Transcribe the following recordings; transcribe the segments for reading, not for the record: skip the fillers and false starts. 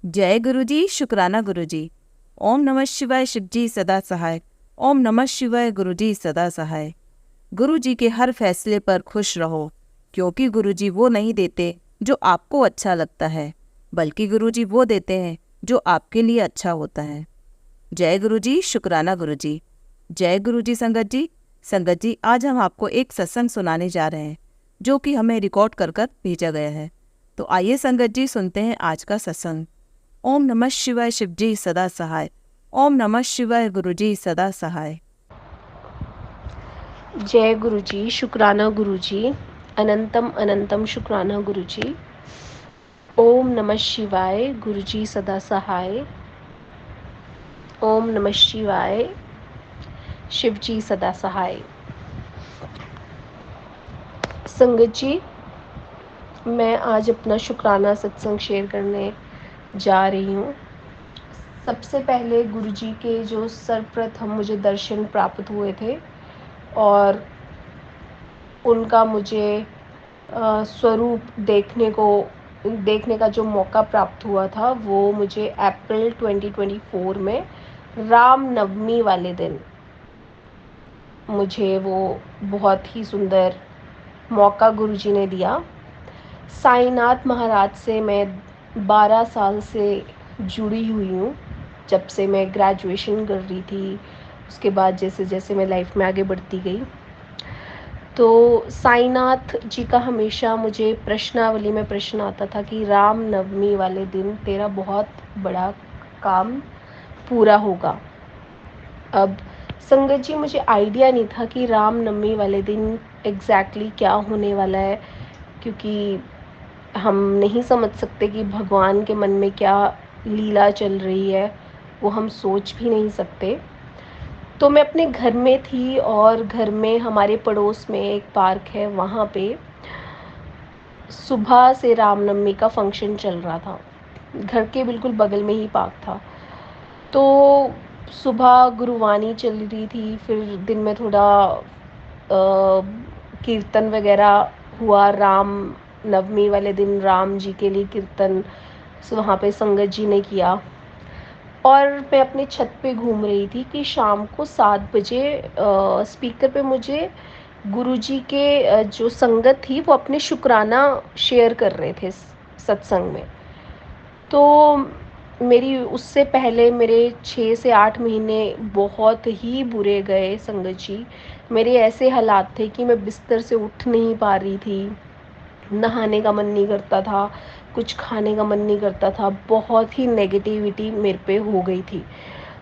जय गुरुजी, शुक्राना गुरुजी। ओम नमः शिवाय, शिवजी सदा सहाय। ओम नमः शिवाय, गुरुजी सदा सहाय। गुरुजी के हर फैसले पर खुश रहो, क्योंकि गुरुजी वो नहीं देते जो आपको अच्छा लगता है, बल्कि गुरुजी वो देते हैं जो आपके लिए अच्छा होता है। जय गुरुजी, शुक्राना गुरुजी। जय गुरुजी संगत जी। संगत जी, आज हम आपको एक सत्संग सुनाने जा रहे हैं, जो कि हमें रिकॉर्ड कर कर भेजा गया है। तो आइए संगत जी, सुनते हैं आज का सत्संग। ओम नमः शिवाय, शिवजी सदा सहाय। ओम नमः शिवाय, गुरुजी सदा सहाय। जय गुरुजी, शुक्राना गुरुजी। अनंतम अनंतम शुक्राना गुरुजी। ओम नमः शिवाय, गुरुजी सदा सहाय। ओम नमः शिवाय, शिवजी सदा सहाय। संगत जी, मैं आज अपना शुक्राना सत्संग शेयर करने जा रही हूँ। सबसे पहले गुरुजी के जो सर्वप्रथम मुझे दर्शन प्राप्त हुए थे और उनका मुझे स्वरूप देखने का जो मौका प्राप्त हुआ था, वो मुझे अप्रैल 2024 में राम नवमी वाले दिन मुझे वो बहुत ही सुंदर मौका गुरुजी ने दिया। साईनाथ महाराज से मैं 12 साल से जुड़ी हुई हूँ। जब से मैं ग्रेजुएशन कर रही थी, उसके बाद जैसे जैसे मैं लाइफ में आगे बढ़ती गई, तो साईनाथ जी का हमेशा मुझे प्रश्नावली में प्रश्न आता था कि राम नवमी वाले दिन तेरा बहुत बड़ा काम पूरा होगा। अब संगत जी, मुझे आइडिया नहीं था कि राम नवमी वाले दिन एग्जैक्टली क्या होने वाला है, क्योंकि हम नहीं समझ सकते कि भगवान के मन में क्या लीला चल रही है, वो हम सोच भी नहीं सकते। तो मैं अपने घर में थी और घर में हमारे पड़ोस में एक पार्क है, वहाँ पे सुबह से रामनवमी का फंक्शन चल रहा था। घर के बिल्कुल बगल में ही पार्क था। तो सुबह गुरुवाणी चल रही थी, फिर दिन में थोड़ा कीर्तन वगैरह हुआ। राम नवमी वाले दिन राम जी के लिए कीर्तन वहाँ पे संगत जी ने किया। और मैं अपने छत पे घूम रही थी कि शाम को 7 बजे स्पीकर पे मुझे गुरुजी के जो संगत थी, वो अपने शुक्राना शेयर कर रहे थे सत्संग में। तो मेरी उससे पहले मेरे 6 से 8 महीने बहुत ही बुरे गए संगत जी। मेरे ऐसे हालात थे कि मैं बिस्तर से उठ नहीं पा रही थी, नहाने का मन नहीं करता था, कुछ खाने का मन नहीं करता था। बहुत ही नेगेटिविटी मेरे पे हो गई थी।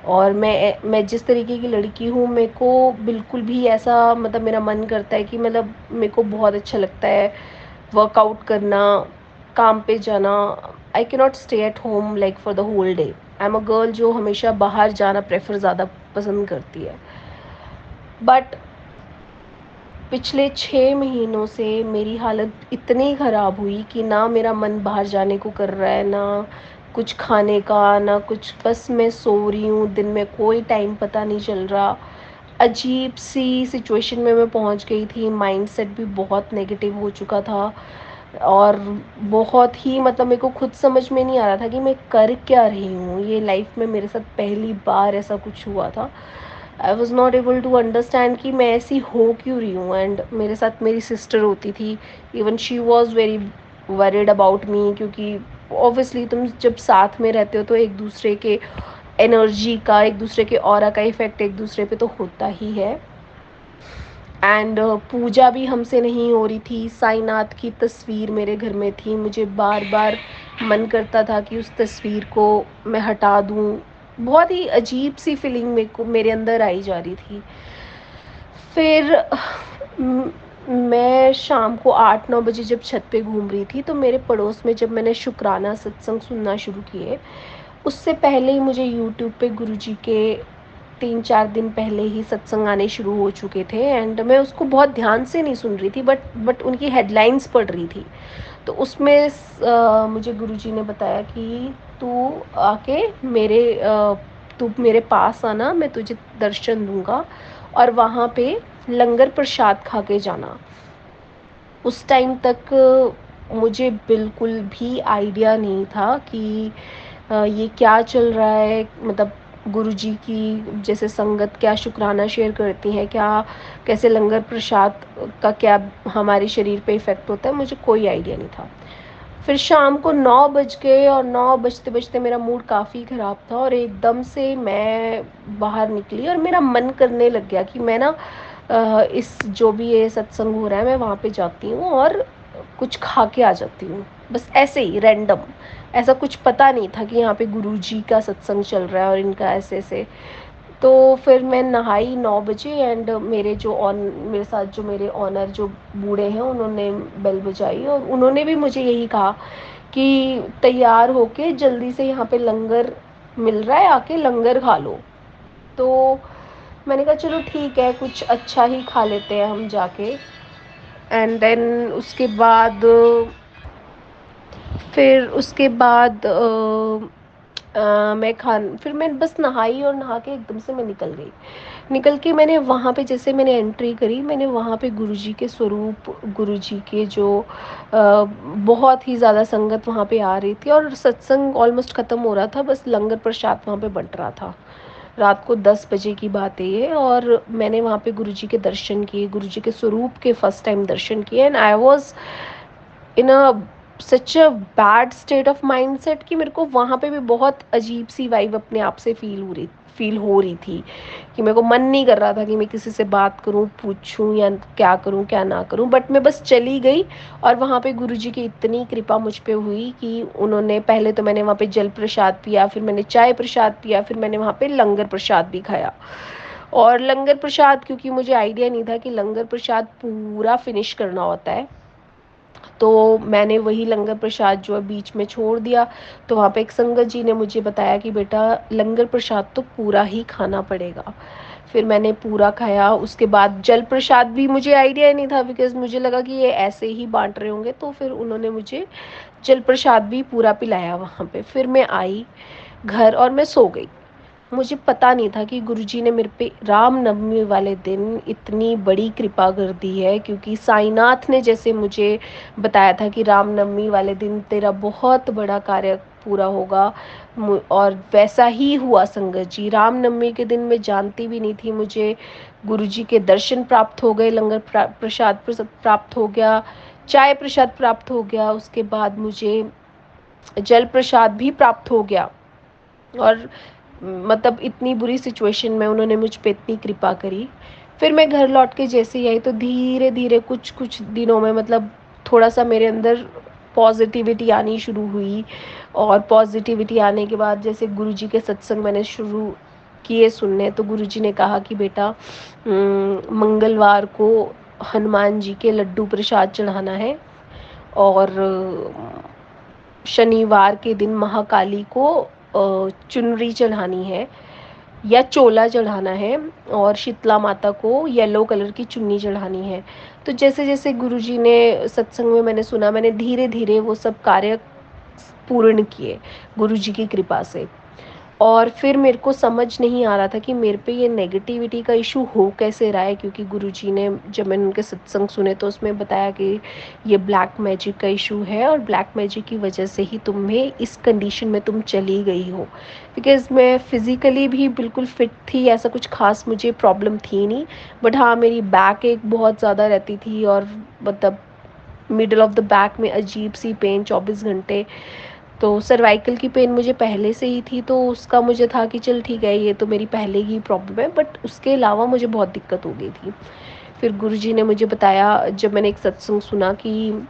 और मैं जिस तरीके की लड़की हूँ, मेरे को बिल्कुल भी ऐसा, मतलब मेरा मन करता है कि, मतलब मेरे को बहुत अच्छा लगता है वर्कआउट करना, काम पे जाना। I can not stay at home like for the whole day. I am a girl जो हमेशा बाहर जाना प्रेफर ज़्यादा पसंद करती है। बट पिछले 6 महीनों से मेरी हालत इतनी ख़राब हुई कि ना मेरा मन बाहर जाने को कर रहा है, ना कुछ खाने का, ना कुछ, बस मैं सो रही हूँ। दिन में कोई टाइम पता नहीं चल रहा। अजीब सी सिचुएशन में मैं पहुँच गई थी। माइंडसेट भी बहुत नेगेटिव हो चुका था और बहुत ही, मतलब मेरे को खुद समझ में नहीं आ रहा था कि मैं कर क्या रही हूँ। ये लाइफ में मेरे साथ पहली बार ऐसा कुछ हुआ था। I was not able to understand कि मैं ऐसी हो क्यों रही हूँ। एंड मेरे साथ मेरी सिस्टर होती थी, even she was very worried about me, क्योंकि ऑब्वियसली तुम जब साथ में रहते हो तो एक दूसरे के एनर्जी का, एक दूसरे के ऑरा का इफ़ेक्ट एक दूसरे पे तो होता ही है। एंड पूजा भी हमसे नहीं हो रही थी। साईनाथ की तस्वीर मेरे घर में थी, मुझे बार बार मन करता था कि उस तस्वीर को मैं हटा दूँ। बहुत ही अजीब सी फीलिंग मेरे अंदर आई जा रही थी। फिर मैं शाम को 8-9 बजे जब छत पे घूम रही थी, तो मेरे पड़ोस में जब मैंने शुक्राना सत्संग सुनना शुरू किए, उससे पहले ही मुझे यूट्यूब पे गुरुजी के 3-4 दिन पहले ही सत्संग आने शुरू हो चुके थे। एंड मैं उसको बहुत ध्यान से नहीं सुन रही थी, बट उनकी हेडलाइंस पढ़ रही थी। तो उसमें मुझे गुरुजी ने बताया कि तू आके तू मेरे पास आना, मैं तुझे दर्शन दूंगा और वहाँ पे लंगर प्रसाद खा के जाना। उस टाइम तक मुझे बिल्कुल भी आइडिया नहीं था कि ये क्या चल रहा है, मतलब गुरुजी की जैसे संगत क्या शुक्राना शेयर करती हैं, क्या कैसे लंगर प्रसाद का क्या हमारे शरीर पे इफ़ेक्ट होता है, मुझे कोई आइडिया नहीं था। फिर शाम को 9 बज गए और 9 बजते-बजते मेरा मूड काफ़ी ख़राब था और एकदम से मैं बाहर निकली और मेरा मन करने लग गया कि मैं ना इस जो भी ये सत्संग हो रहा है मैं वहाँ पे जाती हूँ और कुछ खा के आ जाती हूँ। बस ऐसे ही रैंडम, ऐसा कुछ पता नहीं था कि यहाँ पे गुरुजी का सत्संग चल रहा है और इनका ऐसे-ऐसे। तो फिर मैं नहाई 9 बजे एंड मेरे साथ जो मेरे ऑनर जो बूढ़े हैं उन्होंने बेल बजाई और उन्होंने भी मुझे यही कहा कि तैयार होके जल्दी से यहाँ पे लंगर मिल रहा है, आके लंगर खा लो। तो मैंने कहा चलो ठीक है, कुछ अच्छा ही खा लेते हैं हम जाके। एंड देन उसके बाद फिर मैं बस नहाई और नहा के एकदम से मैं निकल गई। निकल के मैंने वहाँ पे जैसे मैंने एंट्री करी, मैंने वहाँ पे गुरुजी के स्वरूप, गुरुजी के जो बहुत ही ज़्यादा संगत वहाँ पे आ रही थी और सत्संग ऑलमोस्ट ख़त्म हो रहा था, बस लंगर प्रसाद वहाँ पे बंट रहा था। रात को 10 बजे की बात है ये, और मैंने वहाँ पे गुरुजी के दर्शन किए, गुरुजी के स्वरूप के फर्स्ट टाइम दर्शन किए and I was in a such a bad state of mindset कि मेरे को वहाँ पे भी बहुत अजीब सी वाइब अपने आप से फील हो रही थी कि मेरे को मन नहीं कर रहा था कि मैं किसी से बात करूं, पूछूं या क्या करूं क्या ना करूं, बट मैं बस चली गई। और वहाँ पे गुरुजी की इतनी कृपा मुझ पे हुई कि उन्होंने पहले तो मैंने वहाँ पे जल प्रसाद पिया, फिर मैंने चाय प्रसाद पिया, फिर मैंने वहाँ पे लंगर प्रसाद भी खाया। और लंगर प्रसाद क्योंकि मुझे आइडिया नहीं था कि लंगर प्रसाद पूरा फिनिश करना होता है, तो मैंने वही लंगर प्रसाद जो है बीच में छोड़ दिया। तो वहाँ पे एक संगत जी ने मुझे बताया कि बेटा लंगर प्रसाद तो पूरा ही खाना पड़ेगा। फिर मैंने पूरा खाया। उसके बाद जल प्रसाद भी मुझे आइडिया ही नहीं था, बिकॉज़ मुझे लगा कि ये ऐसे ही बांट रहे होंगे, तो फिर उन्होंने मुझे जल प्रसाद भी पूरा पिलाया वहाँ पे। फिर मैं आई घर और मैं सो गई। मुझे पता नहीं था कि गुरुजी ने मेरे पे रामनवमी वाले दिन इतनी बड़ी कृपा कर दी है, क्योंकि साईनाथ ने जैसे मुझे बताया था कि रामनवमी वाले दिन तेरा बहुत बड़ा कार्य पूरा होगा, और वैसा ही हुआ। संगत जी, रामनवमी के दिन मैं जानती भी नहीं थी, मुझे गुरुजी के दर्शन प्राप्त हो गए, लंगर प्रसाद प्राप्त हो गया, चाय प्रसाद प्राप्त हो गया, उसके बाद मुझे जल प्रसाद भी प्राप्त हो गया। और मतलब इतनी बुरी सिचुएशन में उन्होंने मुझ पे इतनी कृपा करी। फिर मैं घर लौट के जैसे ही आई तो धीरे धीरे कुछ कुछ दिनों में मतलब थोड़ा सा मेरे अंदर पॉजिटिविटी आनी शुरू हुई। और पॉजिटिविटी आने के बाद जैसे गुरुजी के सत्संग मैंने शुरू किए सुनने, तो गुरुजी ने कहा कि बेटा मंगलवार को हनुमान जी के लड्डू प्रसाद चढ़ाना है, और शनिवार के दिन महाकाली को चुनरी चढ़ानी है या चोला चढ़ाना है, और शीतला माता को येलो कलर की चुन्नी चढ़ानी है। तो जैसे जैसे गुरुजी ने सत्संग में मैंने सुना, मैंने धीरे धीरे वो सब कार्य पूर्ण किए गुरुजी की कृपा से। और फिर मेरे को समझ नहीं आ रहा था कि मेरे पे ये नेगेटिविटी का इशू हो कैसे रहा है, क्योंकि गुरुजी ने जब मैंने उनके सत्संग सुने तो उसमें बताया कि ये ब्लैक मैजिक का इशू है, और ब्लैक मैजिक की वजह से ही तुम्हें इस कंडीशन में तुम चली गई हो। बिकॉज़ मैं फिज़िकली भी बिल्कुल फिट थी, ऐसा कुछ खास मुझे प्रॉब्लम थी नहीं, बट हाँ मेरी बैक एक बहुत ज़्यादा रहती थी, और मतलब मिडल ऑफ द बैक में अजीब सी पेन 24 घंटे। तो सर्वाइकल की पेन मुझे पहले से ही थी, तो उसका मुझे था कि चल ठीक है, ये तो मेरी पहले की प्रॉब्लम है, बट उसके अलावा मुझे बहुत दिक्कत हो गई थी। फिर गुरुजी ने मुझे बताया, जब मैंने एक सत्संग सुना कि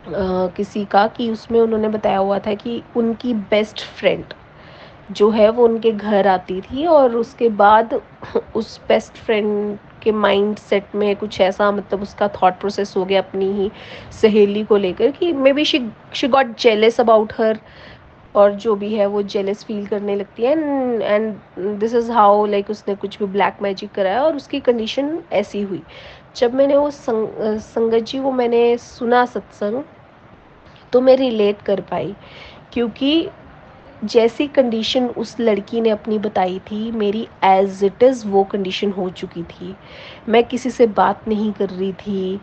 किसी का, कि उसमें उन्होंने बताया हुआ था कि उनकी बेस्ट फ्रेंड जो है वो उनके घर आती थी, और उसके बाद उस बेस्ट फ्रेंड के माइंड सेट में कुछ ऐसा, मतलब उसका थॉट प्रोसेस हो गया अपनी ही सहेली को लेकर कि may be she got jealous about her, और जो भी है वो जेलस फील करने लगती है। And this is how like उसने कुछ भी ब्लैक मैजिक कराया और उसकी कंडीशन ऐसी हुई। जब मैंने वो संगत जी वो मैंने सुना सत्संग, तो मैं रिलेट कर पाई, क्योंकि जैसी कंडीशन उस लड़की ने अपनी बताई थी, मेरी एज इट इज़ वो कंडीशन हो चुकी थी। मैं किसी से बात नहीं कर रही थी,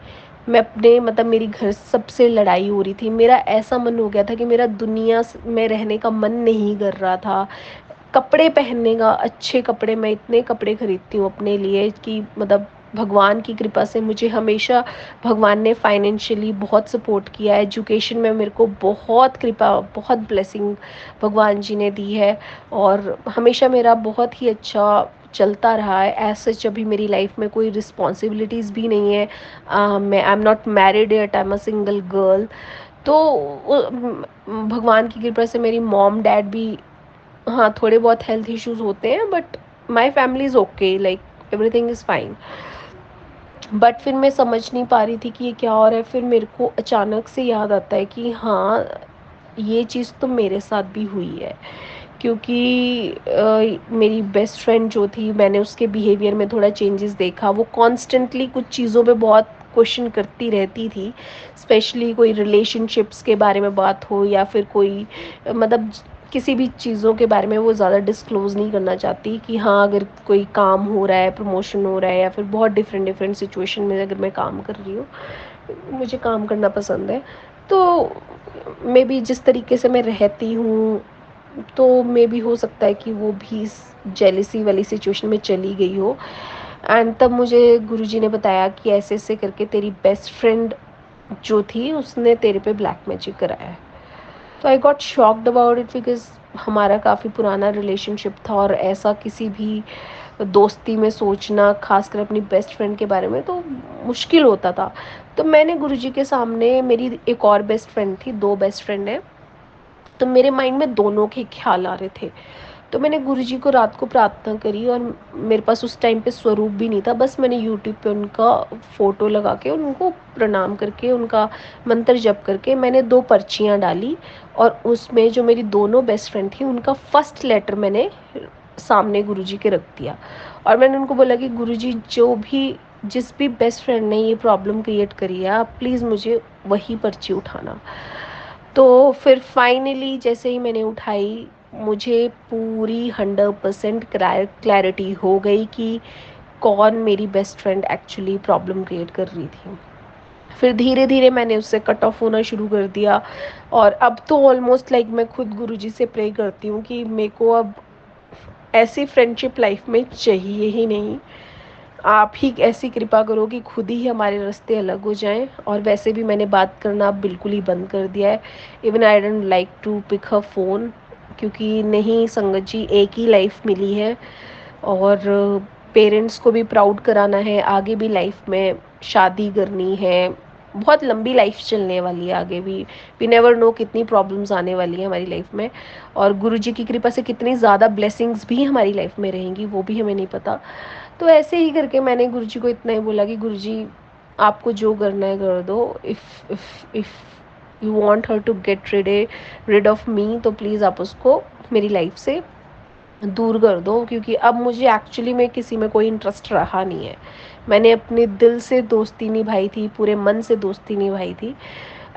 मैं अपने मतलब मेरी घर सबसे लड़ाई हो रही थी, मेरा ऐसा मन हो गया था कि मेरा दुनिया में रहने का मन नहीं कर रहा था। कपड़े पहनने का, अच्छे कपड़े, मैं इतने कपड़े खरीदती हूँ अपने लिए कि मतलब भगवान की कृपा से मुझे हमेशा भगवान ने फाइनेंशियली बहुत सपोर्ट किया है। एजुकेशन में मेरे को बहुत कृपा, बहुत ब्लेसिंग भगवान जी ने दी है और हमेशा मेरा बहुत ही अच्छा चलता रहा है। एज सच अभी मेरी लाइफ में कोई रिस्पॉन्सिबिलिटीज़ भी नहीं है। मैं I am not married yet, I am a single girl. तो भगवान की कृपा से मेरी मॉम डैड भी, हाँ थोड़े बहुत हेल्थ इश्यूज होते हैं but my family is okay, like everything is fine. But फिर मैं समझ नहीं पा रही थी कि ये क्या हो रहा है। फिर मेरे को अचानक से याद आता है कि हाँ, ये चीज़ तो मेरे साथ भी हुई है। क्योंकि मेरी बेस्ट फ्रेंड जो थी, मैंने उसके बिहेवियर में थोड़ा चेंजेस देखा। वो कॉन्स्टेंटली कुछ चीज़ों पे बहुत क्वेश्चन करती रहती थी, स्पेशली कोई रिलेशनशिप्स के बारे में बात हो या फिर कोई मतलब किसी भी चीज़ों के बारे में वो ज़्यादा डिस्क्लोज़ नहीं करना चाहती कि हाँ अगर कोई काम हो रहा है, प्रमोशन हो रहा है या फिर बहुत डिफरेंट डिफरेंट सिचुएशन में अगर मैं काम कर रही हूँ, मुझे काम करना पसंद है। तो मे बी जिस तरीके से मैं रहती हूँ, तो मे बी हो सकता है कि वो भी इस जेलिसी वाली सिचुएशन में चली गई हो। एंड तब मुझे गुरुजी ने बताया कि ऐसे ऐसे करके तेरी बेस्ट फ्रेंड जो थी उसने तेरे पे ब्लैक मैजिक कराया है। तो I got shocked about it because हमारा काफ़ी पुराना रिलेशनशिप था और ऐसा किसी भी दोस्ती में सोचना, खासकर अपनी बेस्ट फ्रेंड के बारे में, तो मुश्किल होता था। तो मैंने गुरुजी के सामने, मेरी एक और बेस्ट फ्रेंड थी, दो बेस्ट फ्रेंड हैं, तो मेरे माइंड में दोनों के ख्याल आ रहे थे। तो मैंने गुरुजी को रात को प्रार्थना करी और मेरे पास उस टाइम पे स्वरूप भी नहीं था, बस मैंने यूट्यूब पे उनका फ़ोटो लगा के उनको प्रणाम करके उनका मंत्र जप करके मैंने दो पर्चियाँ डाली और उसमें जो मेरी दोनों बेस्ट फ्रेंड थी उनका फर्स्ट लेटर मैंने सामने गुरुजी के रख दिया। और मैंने उनको बोला कि गुरुजी, जो भी जिस भी बेस्ट फ्रेंड ने ये प्रॉब्लम क्रिएट करी है, आप प्लीज़ मुझे वही पर्ची उठाना। तो फिर फाइनली जैसे ही मैंने उठाई, मुझे पूरी 100% क्लैरिटी हो गई कि कौन मेरी best friend actually problem create कर रही थी। फिर धीरे धीरे मैंने उससे कट ऑफ होना शुरू कर दिया और अब तो ऑलमोस्ट लाइक मैं खुद गुरुजी से प्रे करती हूँ कि मेरे को अब ऐसी फ्रेंडशिप लाइफ में चाहिए ही नहीं। आप ही ऐसी कृपा करो कि खुद ही हमारे रास्ते अलग हो जाएं। और वैसे भी मैंने बात करना बिल्कुल ही बंद कर दिया है। Even I don't like to pick her phone, क्योंकि नहीं संगत जी, एक ही लाइफ मिली है और पेरेंट्स को भी प्राउड कराना है, आगे भी लाइफ में शादी करनी है, बहुत लंबी लाइफ चलने वाली है आगे भी। वी नेवर नो कितनी प्रॉब्लम्स आने वाली हैं हमारी लाइफ में और गुरुजी की कृपा से कितनी ज़्यादा ब्लेसिंग्स भी हमारी लाइफ में रहेंगी, वो भी हमें नहीं पता। तो ऐसे ही करके मैंने गुरुजी को इतना ही बोला कि गुरुजी, आपको जो करना है कर दो। If you want her to get rid of me, तो प्लीज़ आप उसको मेरी लाइफ से दूर कर दो, क्योंकि अब मुझे एक्चुअली में किसी में कोई इंटरेस्ट रहा नहीं है। मैंने अपने दिल से दोस्ती निभाई थी, पूरे मन से दोस्ती निभाई थी।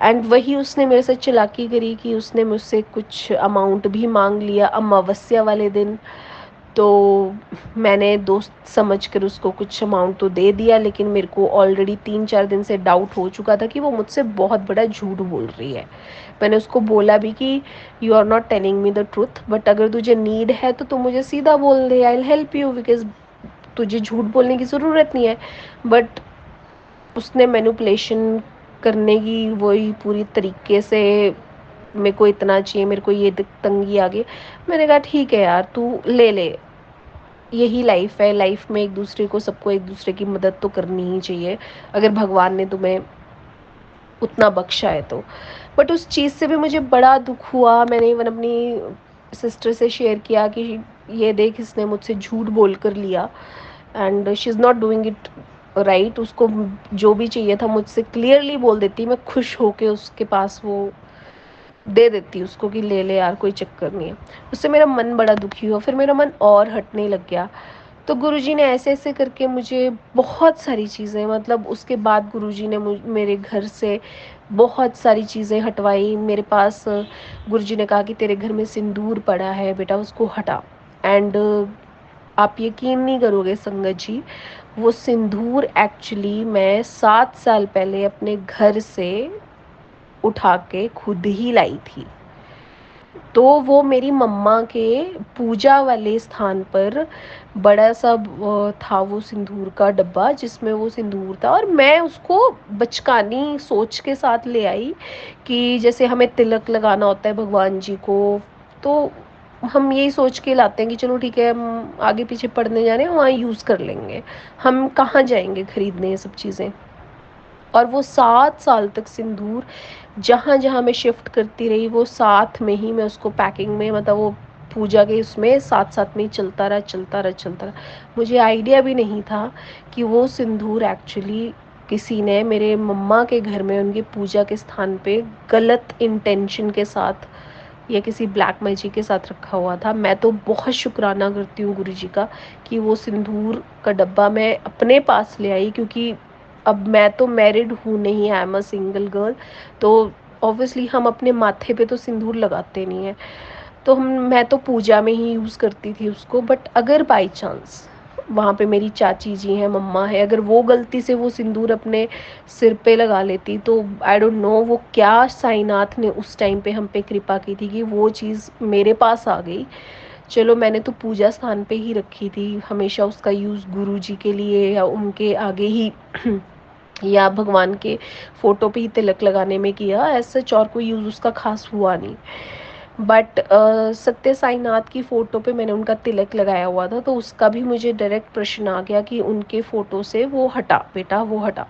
एंड वही उसने मेरे से चालाकी करी कि उसने मुझसे कुछ अमाउंट भी मांग लिया अमावस्या वाले दिन। तो मैंने दोस्त समझ कर उसको कुछ अमाउंट तो दे दिया, लेकिन मेरे को ऑलरेडी 3-4 दिन से डाउट हो चुका था कि वो मुझसे बहुत बड़ा झूठ बोल रही है। मैंने उसको बोला भी कि you are not telling me the truth, but अगर तुझे नीड है तो तू मुझे सीधा बोल दे, I will help you, because तुझे झूठ बोलने की ज़रूरत नहीं है। बट उसने मैनिपुलेशन करने की वही पूरी तरीके से, मेरे को इतना चाहिए, मेरे को ये तंगी आ गई। मैंने कहा ठीक है यार, तू ले ले, यही लाइफ है। लाइफ में एक दूसरे को, सबको एक दूसरे की मदद तो करनी ही चाहिए, अगर भगवान ने तुम्हें उतना बख्शा है तो। बट उस चीज़ से भी मुझे बड़ा दुख हुआ। मैंने इवन अपनी सिस्टर से शेयर किया कि ये देख, इसने मुझसे झूठ बोल कर लिया and she is not doing it right. उसको जो भी चाहिए था मुझसे क्लियरली बोल देती, मैं खुश होके उसके पास वो दे देती उसको कि ले ले यार, कोई चक्कर नहीं है। उससे मेरा मन बड़ा दुखी हुआ, फिर मेरा मन और हटने लग गया। तो गुरुजी ने ऐसे ऐसे करके मुझे बहुत सारी चीज़ें, मतलब उसके बाद गुरुजी ने मेरे घर से बहुत सारी चीज़ें हटवाई। मेरे पास गुरुजी ने कहा कि तेरे घर में सिंदूर पड़ा है बेटा, उसको हटा। एंड आप यकीन नहीं करोगे संगत जी, वो सिंदूर एक्चुअली मैं 7 साल पहले अपने घर से उठा के खुद ही लाई थी। तो वो मेरी मम्मा के पूजा वाले स्थान पर बड़ा सा था वो सिंदूर का डब्बा जिसमें वो सिंदूर था, और मैं उसको बचकानी सोच के साथ ले आई कि जैसे हमें तिलक लगाना होता है भगवान जी को, तो हम यही सोच के लाते हैं कि चलो ठीक है, हम आगे पीछे पढ़ने जा रहे हैं वहाँ यूज़ कर लेंगे, हम कहाँ जाएंगे खरीदने ये सब चीज़ें। और वो 7 साल तक सिंदूर जहाँ जहाँ मैं शिफ्ट करती रही वो साथ में ही मैं उसको पैकिंग में, मतलब वो पूजा के उसमें साथ साथ में ही चलता रहा चलता रहा चलता रहा। मुझे आइडिया भी नहीं था कि वो सिंदूर एक्चुअली किसी ने मेरे मम्मा के घर में उनकी पूजा के स्थान पे गलत इंटेंशन के साथ या किसी ब्लैक मैजिक के साथ रखा हुआ था। मैं तो बहुत शुक्राना करती हूँ गुरु जी का कि वो सिंदूर का डब्बा मैं अपने पास ले आई, क्योंकि अब मैं तो मैरिड हूँ नहीं, आई एम अ सिंगल गर्ल, तो ऑब्वियसली हम अपने माथे पे तो सिंदूर लगाते नहीं हैं, तो मैं तो पूजा में ही यूज़ करती थी उसको। बट अगर बाई चांस वहाँ पे मेरी चाची जी हैं, मम्मा है, अगर वो गलती से वो सिंदूर अपने सिर पे लगा लेती तो आई डोंट नो वो क्या साईनाथ ने उस टाइम पे हम पे कृपा की थी कि वो चीज़ मेरे पास आ गई। चलो मैंने तो पूजा स्थान पे ही रखी थी, हमेशा उसका यूज़ गुरु जी के लिए या उनके आगे ही या भगवान के फ़ोटो पे ही तिलक लगाने में किया, ऐसा और कोई यूज़ उसका खास हुआ नहीं। बट सत्य साईनाथ की फ़ोटो पे मैंने उनका तिलक लगाया हुआ था, तो उसका भी मुझे डायरेक्ट प्रश्न आ गया कि उनके फ़ोटो से वो हटा बेटा, वो हटा।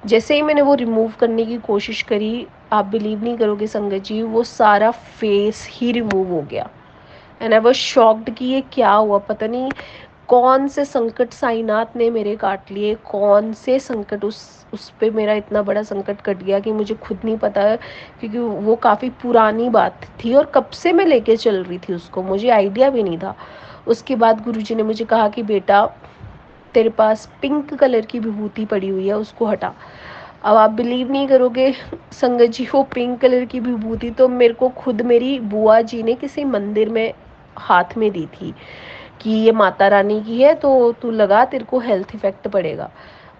जैसे ही मैंने वो रिमूव करने की कोशिश करी, आप बिलीव नहीं करोगे संगत जी, वो सारा फेस ही रिमूव हो गया। एंड आई वाज शॉक्ड कि ये क्या हुआ, पता नहीं कौन से संकट साईनाथ ने मेरे काट लिए, कौन से संकट उस पे मेरा इतना बड़ा संकट कट गया कि मुझे खुद नहीं पता है, क्योंकि वो काफ़ी पुरानी बात थी और कब से मैं लेके चल रही थी उसको, मुझे आइडिया भी नहीं था। उसके बाद गुरुजी ने मुझे कहा कि बेटा तेरे पास पिंक कलर की विभूति पड़ी हुई है, उसको हटा। अब आप बिलीव नहीं करोगे संगत जी, वो पिंक कलर की विभूति तो मेरे को खुद मेरी बुआ जी ने किसी मंदिर में हाथ में दी थी कि ये माता रानी की है, तो तू लगा, तेरे को हेल्थ इफ़ेक्ट पड़ेगा।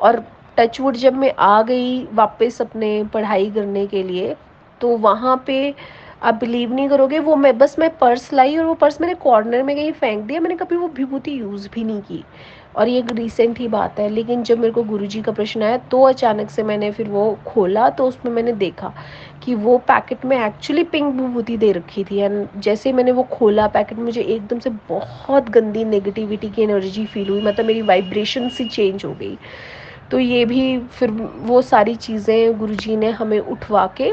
और टचवुड जब मैं आ गई वापस अपने पढ़ाई करने के लिए, तो वहाँ पे आप बिलीव नहीं करोगे, वो मैं पर्स लाई और वो पर्स मैंने कॉर्नर में कहीं फेंक दिया, मैंने कभी वो विभूति यूज़ भी नहीं की। और ये रिसेंट ही बात है, लेकिन जब मेरे को गुरुजी का प्रश्न आया तो अचानक से मैंने फिर वो खोला, तो उसमें मैंने देखा कि वो पैकेट में एक्चुअली पिंक विभूति दे रखी थी। एंड जैसे ही मैंने वो खोला पैकेट, मुझे एकदम से बहुत गंदी नेगेटिविटी की एनर्जी फील हुई, मतलब मेरी वाइब्रेशन सी चेंज हो गई। तो ये भी फिर वो सारी चीज़ें गुरुजी ने हमें उठवा के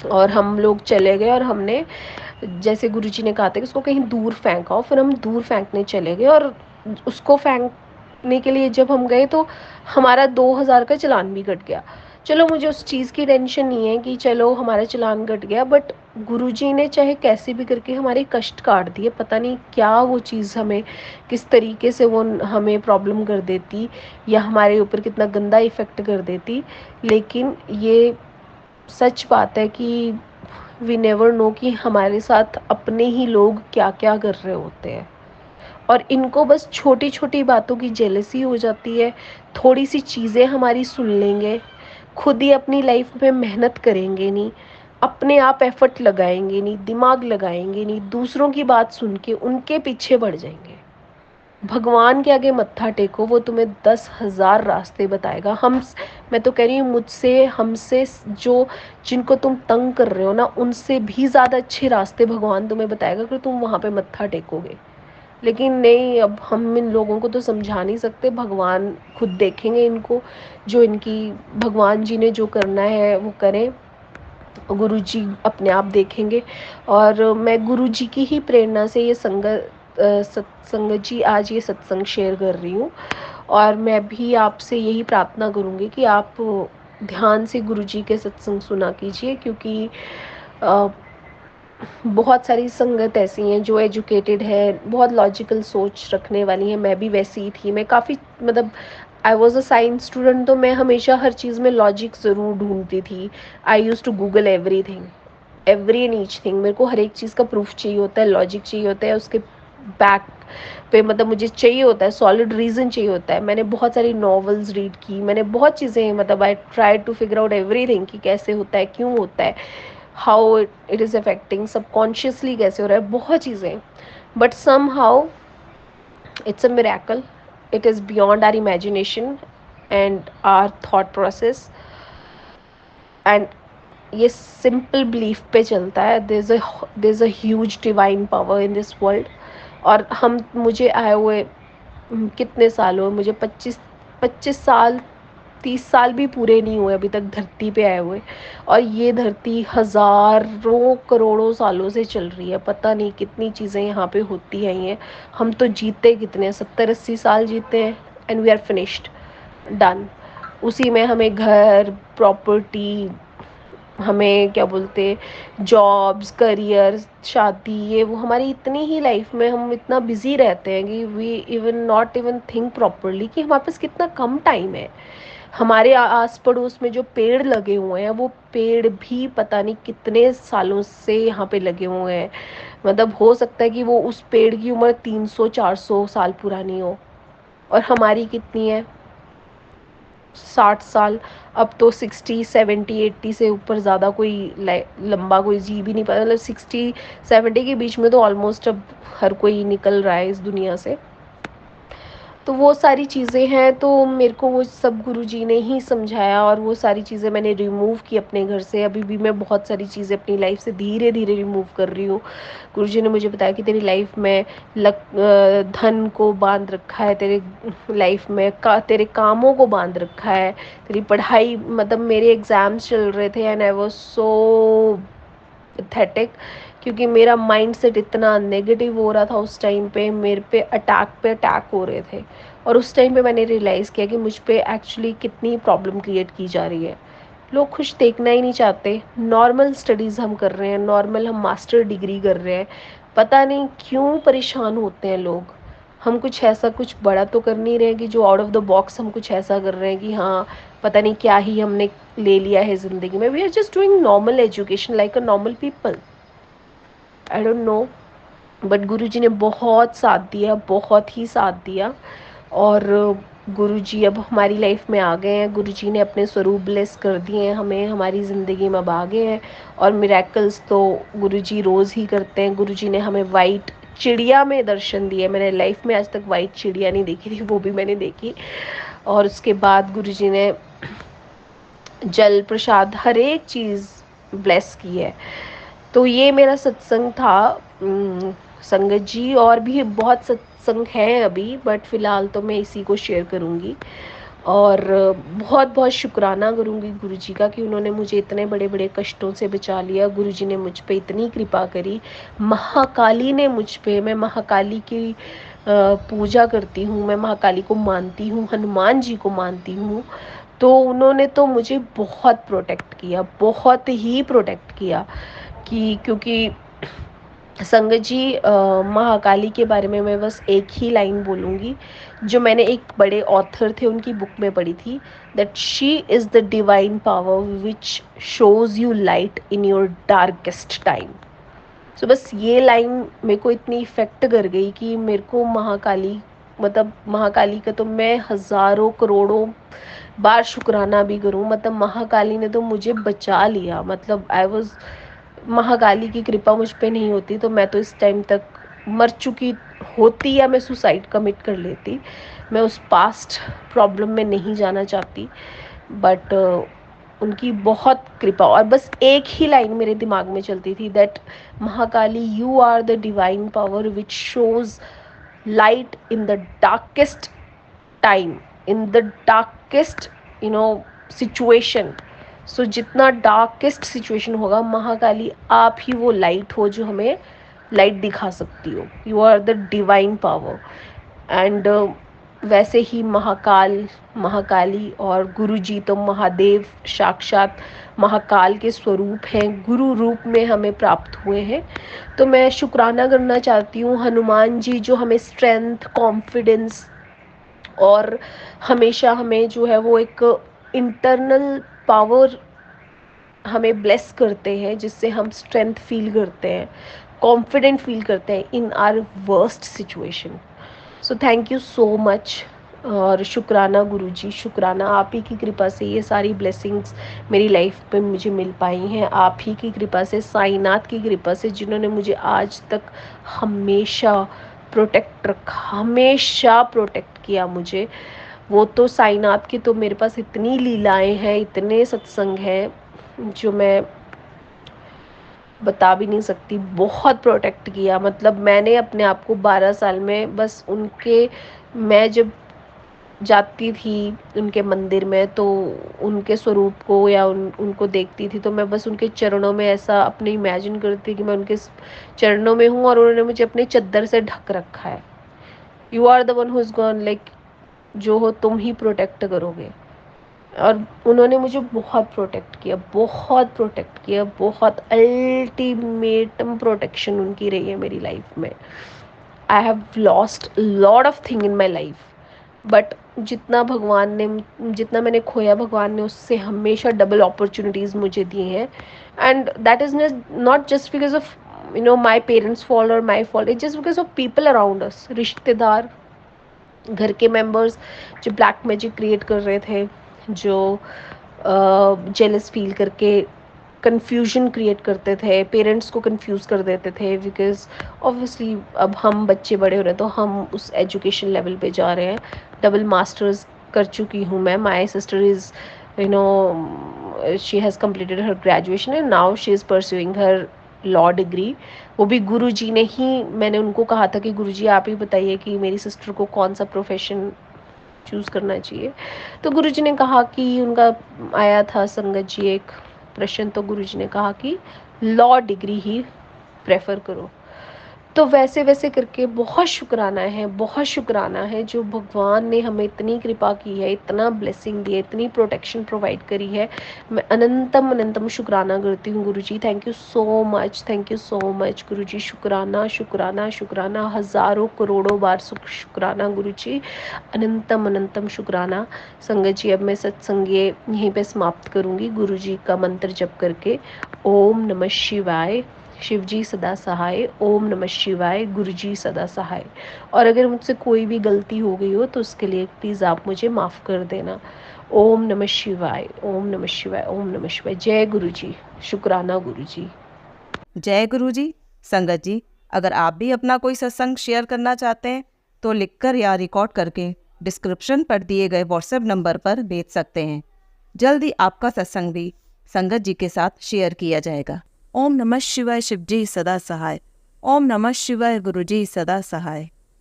और हम लोग चले गए, और हमने जैसे गुरुजी ने कहा था कि उसको कहीं दूर फेंका, फिर हम दूर फेंकने चले गए। और उसको फेंकने के लिए जब हम गए तो हमारा 2000 का चालान भी कट गया। चलो मुझे उस चीज़ की टेंशन नहीं है कि चलो हमारा चालान कट गया, बट गुरुजी ने चाहे कैसे भी करके हमारे कष्ट काट दिए, पता नहीं क्या वो चीज़ हमें किस तरीके से वो हमें प्रॉब्लम कर देती या हमारे ऊपर कितना गंदा इफ़ेक्ट कर देती। लेकिन ये सच बात है कि वी नेवर नो कि हमारे साथ अपने ही लोग क्या क्या कर रहे होते हैं, और इनको बस छोटी छोटी बातों की जेलसी हो जाती है। थोड़ी सी चीज़ें हमारी सुन लेंगे, खुद ही अपनी लाइफ में मेहनत करेंगे नहीं, अपने आप एफर्ट लगाएंगे नहीं, दिमाग लगाएंगे नहीं, दूसरों की बात सुन के उनके पीछे बढ़ जाएंगे। भगवान के आगे मत्था टेको, वो तुम्हें 10,000 रास्ते बताएगा। मैं तो कह रही हूँ मुझसे हमसे जो जिनको तुम तंग कर रहे हो ना, उनसे भी ज़्यादा अच्छे रास्ते भगवान तुम्हें बताएगा अगर तुम वहाँ पे मत्था टेकोगे। लेकिन नहीं, अब हम इन लोगों को तो समझा नहीं सकते, भगवान खुद देखेंगे इनको, जो इनकी भगवान जी ने जो करना है वो करें, गुरु जी अपने आप देखेंगे। और मैं गुरु जी की ही प्रेरणा से ये सत्संग जी आज ये सत्संग शेयर कर रही हूँ, और मैं भी आपसे यही प्रार्थना करूँगी कि आप ध्यान से गुरु जी के सत्संग सुना कीजिए, क्योंकि बहुत सारी संगत ऐसी हैं जो एजुकेटेड है, बहुत लॉजिकल सोच रखने वाली हैं। मैं भी वैसी ही थी, मैं काफ़ी मतलब I was a science student, तो मैं हमेशा हर चीज़ में लॉजिक ज़रूर ढूंढती थी। I used to Google everything, every and each thing, मेरे को हर एक चीज़ का प्रूफ चाहिए होता है, लॉजिक चाहिए होता है, उसके बैक पे, मतलब मुझे चाहिए होता है, सॉलिड रीज़न चाहिए होता है। मैंने बहुत सारी नॉवेल्स रीड की, मैंने बहुत चीज़ें, मतलब I try to figure out everything कि कैसे होता है, क्यों होता है, how it is affecting, subconsciously कैसे हो रहा है, बहुत चीज़ें। But somehow it's a miracle. It is beyond our imagination and our thought process. And ये सिंपल बिलीफ पे चलता है, there is a huge divine power in this world. और हम, मुझे आए हुए कितने साल हुए, मुझे 25 साल, 30 साल भी पूरे नहीं हुए अभी तक धरती पे आए हुए। और ये धरती हज़ारों करोड़ों सालों से चल रही है, पता नहीं कितनी चीज़ें यहाँ पे होती हैं। ये हम तो जीते कितने, 70-80 साल जीते हैं, and we are finished, done. उसी में हमें घर, प्रॉपर्टी, हमें क्या बोलते, जॉब्स, करियर, शादी, ये वो, हमारी इतनी ही लाइफ में हम इतना बिजी रहते हैं कि we even not even think properly कि हमारे पास कितना कम टाइम है। हमारे आस पड़ोस में जो पेड़ लगे हुए हैं, वो पेड़ भी पता नहीं कितने सालों से यहाँ पे लगे हुए हैं। मतलब हो सकता है कि वो उस पेड़ की उम्र 300-400 साल पुरानी हो, और हमारी कितनी है, 60 साल। अब तो 60, 70, 80 से ऊपर ज़्यादा कोई लंबा कोई जी भी नहीं पाता, मतलब 60-70 के बीच में तो ऑलमोस्ट अब हर कोई निकल रहा है इस दुनिया से। तो वो सारी चीज़ें हैं, तो मेरे को वो सब गुरुजी ने ही समझाया, और वो सारी चीज़ें मैंने रिमूव की अपने घर से। अभी भी मैं बहुत सारी चीज़ें अपनी लाइफ से धीरे धीरे रिमूव कर रही हूँ। गुरुजी ने मुझे बताया कि तेरी लाइफ में धन को बांध रखा है, तेरे लाइफ में तेरे कामों को बांध रखा है, तेरी पढ़ाई, मतलब मेरे एग्ज़ाम्स चल रहे थे and I was so pathetic, क्योंकि मेरा माइंडसेट इतना नेगेटिव हो रहा था उस टाइम पे, मेरे पे अटैक हो रहे थे। और उस टाइम पे मैंने रियलाइज़ किया कि मुझ पे एक्चुअली कितनी प्रॉब्लम क्रिएट की जा रही है। लोग खुश देखना ही नहीं चाहते। नॉर्मल स्टडीज़ हम कर रहे हैं, नॉर्मल हम मास्टर डिग्री कर रहे हैं, पता नहीं क्यों परेशान होते हैं लोग। हम कुछ ऐसा कुछ बड़ा तो कर नहीं रहे कि जो आउट ऑफ द बॉक्स हम कुछ ऐसा कर रहे हैं कि हाँ, पता नहीं क्या ही हमने ले लिया है ज़िंदगी में। We are just doing normal education like a normal people. I don't know, but Guruji ने बहुत साथ दिया, बहुत ही साथ दिया। और गुरुजी अब हमारी लाइफ में आ गए हैं, गुरुजी ने अपने स्वरूप ब्लेस कर दिए हैं हमें, हमारी ज़िंदगी में अब आ गए हैं। और मिरेकल्स तो गुरुजी रोज़ ही करते हैं। गुरुजी ने हमें वाइट चिड़िया में दर्शन दिए। मैंने लाइफ में आज तक वाइट चिड़िया नहीं देखी थी, वो भी मैंने देखी। और उसके बाद गुरुजी ने जल प्रसाद हर एक चीज़ ब्लेस की है। तो ये मेरा सत्संग था संगत जी। और भी बहुत सत्संग हैं अभी, बट फ़िलहाल तो मैं इसी को शेयर करूँगी। और बहुत बहुत शुक्राना करूँगी गुरुजी का कि उन्होंने मुझे इतने बड़े बड़े कष्टों से बचा लिया। गुरुजी ने मुझ पे इतनी कृपा करी, महाकाली ने मुझ पे, मैं महाकाली की पूजा करती हूँ, मैं महाकाली को मानती हूँ, हनुमान जी को मानती हूँ। तो उन्होंने तो मुझे बहुत प्रोटेक्ट किया, बहुत ही प्रोटेक्ट किया। कि क्योंकि संगत जी, महाकाली के बारे में मैं बस एक ही लाइन बोलूँगी, जो मैंने एक बड़े ऑथर थे उनकी बुक में पढ़ी थी, that she is the divine power which shows you light in your darkest time. So बस ये लाइन मेरे को इतनी इफ़ेक्ट कर गई कि मेरे को महाकाली, मतलब महाकाली का तो मैं हज़ारों करोड़ों बार शुक्राना भी करूँ। मतलब महाकाली ने तो मुझे बचा लिया। मतलब आई वाज, महाकाली की कृपा मुझ पे नहीं होती तो मैं तो इस टाइम तक मर चुकी होती, या मैं सुसाइड कमिट कर लेती। मैं उस पास्ट प्रॉब्लम में नहीं जाना चाहती। बट उनकी बहुत कृपा। और बस एक ही लाइन मेरे दिमाग में चलती थी, that Mahakali, you are the divine power which shows light in the darkest time, in the darkest situation. So जितना डार्केस्ट सिचुएशन होगा, महाकाली आप ही वो लाइट हो जो हमें लाइट दिखा सकती हो। You are the divine power. And वैसे ही महाकाल, महाकाली और गुरुजी तो महादेव साक्षात महाकाल के स्वरूप हैं, गुरु रूप में हमें प्राप्त हुए हैं। तो मैं शुक्राना करना चाहती हूँ हनुमान जी, जो हमें स्ट्रेंथ, कॉन्फिडेंस और हमेशा हमें जो है वो एक इंटरनल पावर हमें ब्लेस करते हैं, जिससे हम स्ट्रेंथ फील करते हैं, कॉन्फिडेंट फील करते हैं इन are worst situation. So thank you so much. और शुक्राना गुरुजी, शुक्राना, आप ही की कृपा से ये सारी ब्लेसिंग्स मेरी लाइफ पे मुझे मिल पाई हैं। आप ही की कृपा से, साईनाथ की कृपा से, जिन्होंने मुझे आज तक हमेशा प्रोटेक्ट रखा, हमेशा प्रोटेक्ट किया मुझे। वो तो साईनाथ की तो मेरे पास इतनी लीलाएं हैं, इतने सत्संग हैं जो मैं बता भी नहीं सकती। बहुत प्रोटेक्ट किया, मतलब मैंने अपने आप को 12 साल में बस उनके, मैं जब जाती थी उनके मंदिर में तो उनके स्वरूप को या उनको देखती थी तो मैं बस उनके चरणों में ऐसा अपने इमेजिन करती थी कि मैं उनके चरणों में हूँ और उन्होंने मुझे अपने चद्दर से ढक रखा है। You are the one who is gone, like जो हो तुम ही प्रोटेक्ट करोगे। और उन्होंने मुझे बहुत प्रोटेक्ट किया, बहुत प्रोटेक्ट किया, बहुत अल्टीमेटम प्रोटेक्शन उनकी रही है मेरी लाइफ में। I have lost lot of thing in my life, but जितना मैंने खोया, भगवान ने उससे हमेशा डबल अपॉर्चुनिटीज़ मुझे दी हैं। And that is not just because of my parents fault और my fault, it just because of people around us, रिश्तेदार, घर के मेंबर्स जो ब्लैक मैजिक क्रिएट कर रहे थे, जो जेलस फील करके कन्फ्यूजन क्रिएट करते थे, पेरेंट्स को कंफ्यूज कर देते थे। बिकॉज ऑब्वियसली अब हम बच्चे बड़े हो रहे हैं तो हम उस एजुकेशन लेवल पे जा रहे हैं। डबल मास्टर्स कर चुकी हूँ मैं। My sister is she has completed her graduation and now she is pursuing her law degree. वो भी गुरुजी ने ही, मैंने उनको कहा था कि गुरुजी आप ही बताइए कि मेरी सिस्टर को कौन सा प्रोफेशन चूज़ करना चाहिए। तो गुरुजी ने कहा कि, उनका आया था संगत जी एक प्रश्न, तो गुरुजी ने कहा कि लॉ डिग्री ही प्रेफर करो। तो वैसे वैसे करके बहुत शुक्राना है, बहुत शुक्राना है जो भगवान ने हमें इतनी कृपा की है, इतना ब्लेसिंग दी है, इतनी प्रोटेक्शन प्रोवाइड करी है। मैं अनंतम अनंतम शुक्राना करती हूँ Guruji. Thank you so much, thank you so much Guruji. शुक्राना शुक्राना शुक्राना, हज़ारों करोड़ों बार शुक्राना गुरुजी, अनंतम अनंतम शुक्राना। संगत जी, अब मैं सत्संग यहीं पे समाप्त करूँगी गुरुजी का मंत्र जप करके। ओम नमः शिवाय, शिव जी सदा सहाय। ओम नमः शिवाय, गुरु जी सदा सहाय। और अगर मुझसे कोई भी गलती हो गई हो तो उसके लिए प्लीज़ आप मुझे माफ़ कर देना। ओम नमः शिवाय, ओम नमः शिवाय, ओम नमः शिवाय। जय गुरु जी, शुक्राना गुरु जी। जय गुरु जी। संगत जी, अगर आप भी अपना कोई सत्संग शेयर करना चाहते हैं तो लिखकर या रिकॉर्ड करके डिस्क्रिप्शन पर दिए गए व्हाट्सएप नंबर पर भेज सकते हैं। जल्द ही आपका सत्संग भी संगत जी के साथ शेयर किया जाएगा। ओम नमः शिवाय, शिव जी सदा सहाय। ओम नमः शिवाय, गुरु जी सदा सहाय।